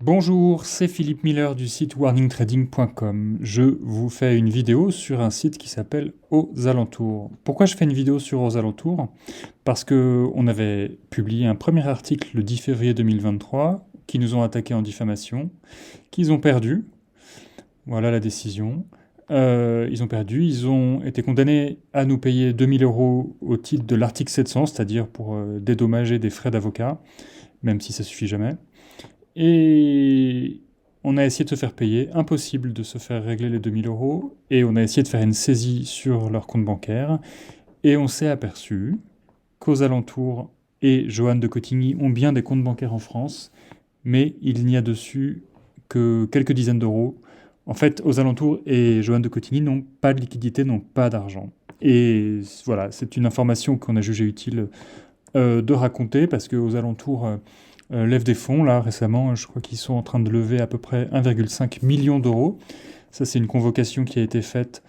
Bonjour, c'est Philippe Miller du site warningtrading.com. Je vous fais une vidéo sur un site qui s'appelle Aux Alentours. Pourquoi je fais une vidéo sur Aux Alentours? Parce que on avait publié un premier article le 10 février 2023 qui nous ont attaqué en diffamation, qu'ils ont perdu. Voilà la décision. Ils ont perdu, ils ont été condamnés à nous payer 2000 euros au titre de l'article 700, c'est-à-dire pour dédommager des frais d'avocat, même si ça suffit jamais. Et on a essayé de se faire payer, impossible de se faire régler les 2000 euros, et on a essayé de faire une saisie sur leur compte bancaire, et on s'est aperçu qu'Aux Alentours et Johan de Cotigny ont bien des comptes bancaires en France, mais il n'y a dessus que quelques dizaines d'euros. En fait, Aux Alentours et Johan de Cotigny n'ont pas de liquidité, n'ont pas d'argent. Et voilà, c'est une information qu'on a jugé utile de raconter, parce qu'Aux Alentours lèvent des fonds, là, récemment. Je crois qu'ils sont en train de lever à peu près 1,5 million d'euros. Ça, c'est une convocation qui a été faite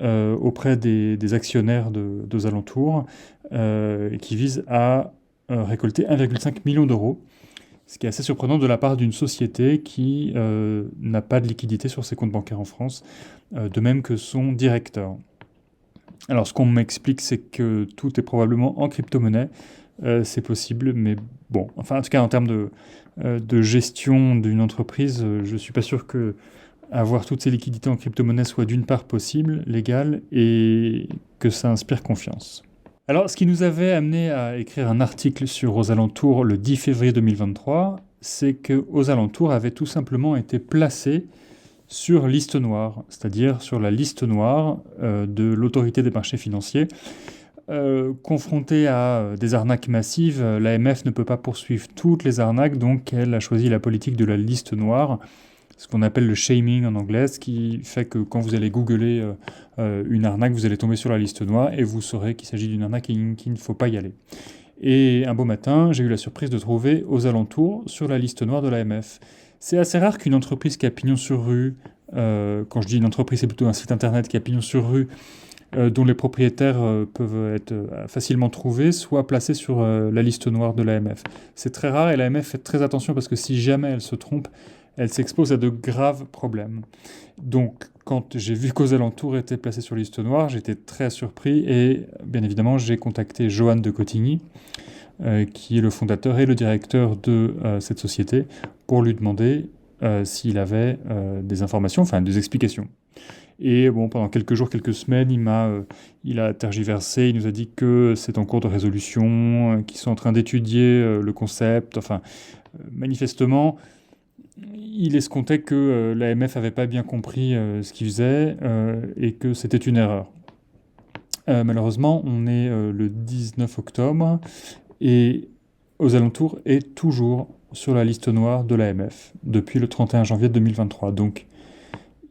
auprès des actionnaires d'Aux Alentours, et qui vise à récolter 1,5 million d'euros. Ce qui est assez surprenant de la part d'une société qui n'a pas de liquidité sur ses comptes bancaires en France, de même que son directeur. Alors, ce qu'on m'explique, c'est que tout est probablement en crypto-monnaie. C'est possible, mais bon, enfin, en tout cas, en termes de gestion d'une entreprise, je ne suis pas sûr que avoir toutes ces liquidités en crypto-monnaie soit d'une part possible, légal, et que ça inspire confiance. Alors, ce qui nous avait amené à écrire un article sur Aux Alentours le 10 février 2023, c'est que Aux Alentours avait tout simplement été placé sur liste noire, c'est-à-dire sur la liste noire de l'autorité des marchés financiers. Confrontée à des arnaques massives, l'AMF ne peut pas poursuivre toutes les arnaques, donc elle a choisi la politique de la liste noire, ce qu'on appelle le shaming en anglais, ce qui fait que quand vous allez googler une arnaque, vous allez tomber sur la liste noire et vous saurez qu'il s'agit d'une arnaque et qu'il ne faut pas y aller. Et un beau matin, j'ai eu la surprise de trouver Aux Alentours sur la liste noire de l'AMF. C'est assez rare qu'une entreprise qui a pignon sur rue, quand je dis une entreprise, c'est plutôt un site internet qui a pignon sur rue, dont les propriétaires peuvent être facilement trouvés, soit placés sur la liste noire de l'AMF. C'est très rare et l'AMF fait très attention parce que si jamais elle se trompe, elle s'expose à de graves problèmes. Donc, quand j'ai vu qu'Aux Alentours était placé sur liste noire, j'étais très surpris et bien évidemment, j'ai contacté Johan de Cotigny, qui est le fondateur et le directeur de cette société, pour lui demander s'il avait des informations, enfin des explications. Et bon, pendant quelques jours, quelques semaines, il a tergiversé, il nous a dit que c'est en cours de résolution, qu'ils sont en train d'étudier le concept. Enfin, manifestement, il escomptait que l'AMF n'avait pas bien compris ce qu'il faisait et que c'était une erreur. Malheureusement, on est le 19 octobre et Aux Alentours est toujours sur la liste noire de l'AMF depuis le 31 janvier 2023. Donc,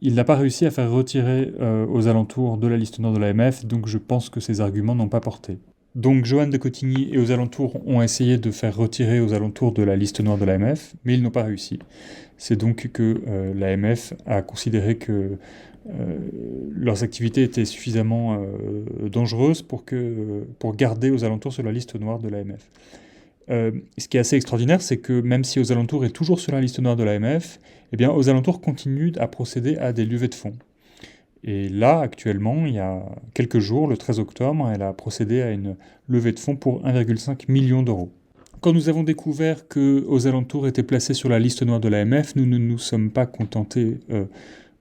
il n'a pas réussi à faire retirer Aux Alentours de la liste noire de l'AMF, donc je pense que ses arguments n'ont pas porté. Donc Johan de Cotigny et Aux Alentours ont essayé de faire retirer Aux Alentours de la liste noire de l'AMF, mais ils n'ont pas réussi. C'est donc que l'AMF a considéré que leurs activités étaient suffisamment dangereuses pour garder Aux Alentours sur la liste noire de l'AMF. Ce qui est assez extraordinaire, c'est que même si Aux Alentours est toujours sur la liste noire de l'AMF, eh bien, Aux Alentours continue à procéder à des levées de fonds. Et là, actuellement, il y a quelques jours, le 13 octobre, elle a procédé à une levée de fonds pour 1,5 million d'euros. Quand nous avons découvert que Aux Alentours était placé sur la liste noire de l'AMF, nous ne nous sommes pas contentés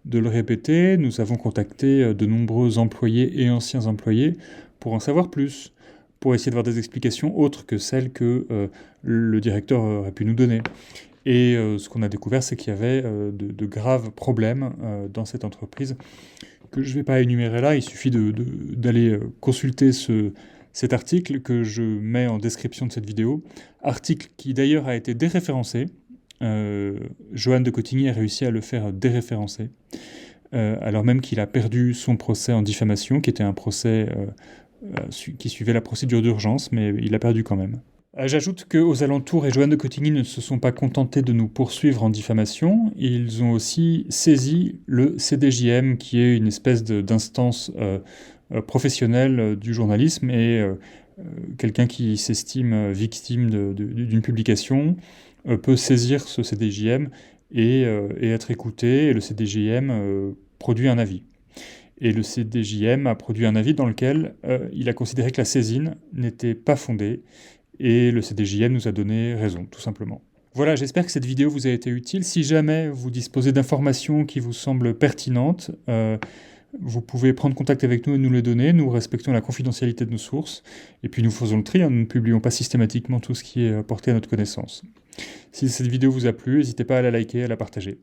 de le répéter. Nous avons contacté de nombreux employés et anciens employés pour en savoir plus, pour essayer d'avoir des explications autres que celles que le directeur aurait pu nous donner. Et ce qu'on a découvert, c'est qu'il y avait de graves problèmes dans cette entreprise que je ne vais pas énumérer là. Il suffit d'aller consulter cet article que je mets en description de cette vidéo. Article qui d'ailleurs a été déréférencé. Johan de Cotigny a réussi à le faire déréférencer, alors même qu'il a perdu son procès en diffamation, qui était un procès qui suivait la procédure d'urgence, mais il a perdu quand même. J'ajoute qu'Aux Alentours et Johan de Cotigny ne se sont pas contentés de nous poursuivre en diffamation, ils ont aussi saisi le CDJM, qui est une espèce d'instance professionnelle du journalisme, et quelqu'un qui s'estime victime d'une publication peut saisir ce CDJM et être écouté, et le CDJM produit un avis. Et le CDJM a produit un avis dans lequel il a considéré que la saisine n'était pas fondée, et le CDJM nous a donné raison, tout simplement. Voilà, j'espère que cette vidéo vous a été utile. Si jamais vous disposez d'informations qui vous semblent pertinentes, vous pouvez prendre contact avec nous et nous les donner. Nous respectons la confidentialité de nos sources. Et puis nous faisons le tri, hein, nous ne publions pas systématiquement tout ce qui est porté à notre connaissance. Si cette vidéo vous a plu, n'hésitez pas à la liker et à la partager.